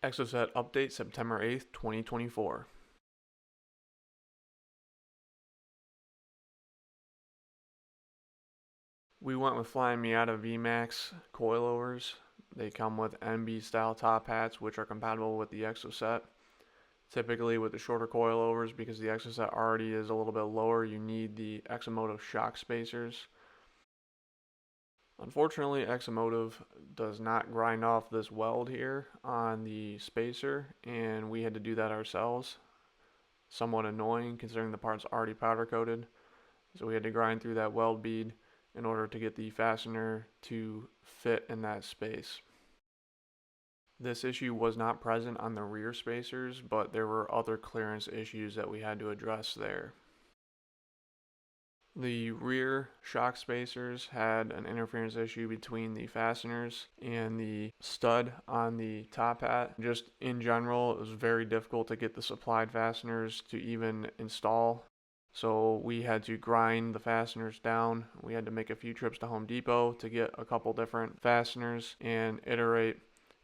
Exocet update September 8th, 2024. We went with Flying Miata VMAX coilovers. They come with NB style top hats, which are compatible with the Exocet. Typically with the shorter coilovers, because the Exocet already is a little bit lower, you need the Exomotive shock spacers. Unfortunately, Exomotive does not grind off this weld here on the spacer, and we had to do that ourselves. Somewhat annoying considering the part's already powder coated. So we had to grind through that weld bead in order to get the fastener to fit in that space. This issue was not present on the rear spacers, but there were other clearance issues that we had to address there. The rear shock spacers had an interference issue between the fasteners and the stud on the top hat. Just in general, it was very difficult to get the supplied fasteners to even install. So we had to grind the fasteners down. We had to make a few trips to Home Depot to get a couple different fasteners and iterate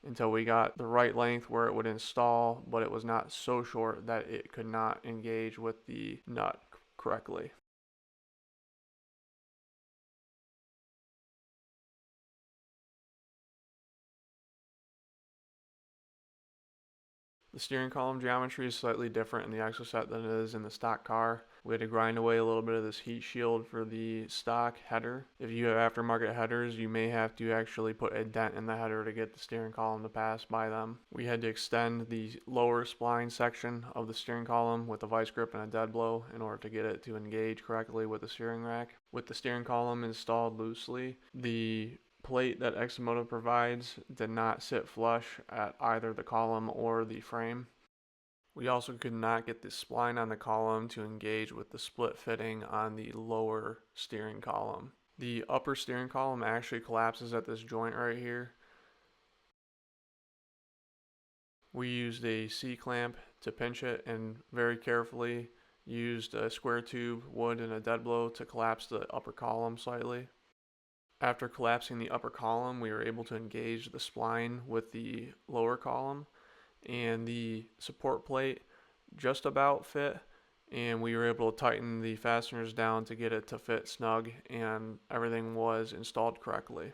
until we got the right length where it would install, but it was not so short that it could not engage with the nut correctly. The steering column geometry is slightly different in the Exocet than it is in the stock car. We had to grind away a little bit of this heat shield for the stock header. If you have aftermarket headers, you may have to actually put a dent in the header to get the steering column to pass by them. We had to extend the lower spline section of the steering column with a vice grip and a dead blow in order to get it to engage correctly with the steering rack. With the steering column installed loosely, the plate that Exomotive provides did not sit flush at either the column or the frame. We also could not get the spline on the column to engage with the split fitting on the lower steering column. The upper steering column actually collapses at this joint right here. We used a C-clamp to pinch it and very carefully used a square tube, wood, and a dead blow to collapse the upper column slightly. After collapsing the upper column, we were able to engage the spline with the lower column, and the support plate just about fit, and we were able to tighten the fasteners down to get it to fit snug, and everything was installed correctly.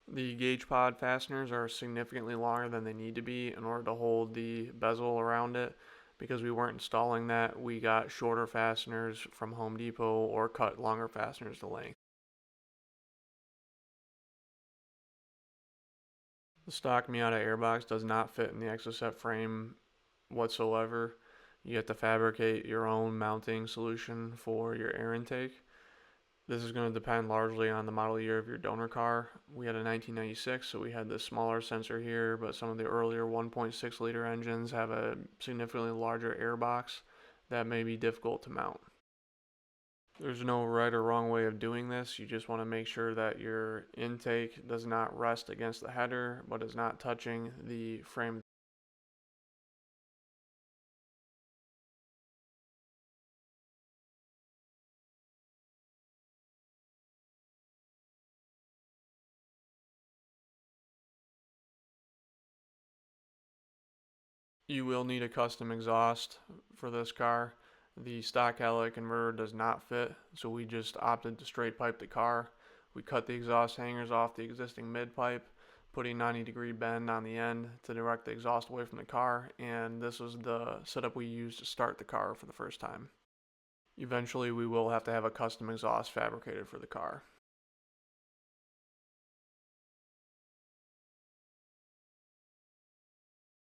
The gauge pod fasteners are significantly longer than they need to be in order to hold the bezel around it. Because we weren't installing that, we got shorter fasteners from Home Depot or cut longer fasteners to length. The stock Miata airbox does not fit in the Exocet frame whatsoever. You have to fabricate your own mounting solution for your air intake. This is going to depend largely on the model year of your donor car. We had a 1996, so we had this smaller sensor here, but some of the earlier 1.6 liter engines have a significantly larger airbox that may be difficult to mount. There's no right or wrong way of doing this. You just want to make sure that your intake does not rest against the header, but is not touching the frame. You will need a custom exhaust for this car. The stock catalytic converter does not fit, so we just opted to straight pipe the car. We cut the exhaust hangers off the existing mid pipe, putting 90-degree bend on the end to direct the exhaust away from the car, and this was the setup we used to start the car for the first time. Eventually we will have to have a custom exhaust fabricated for the car.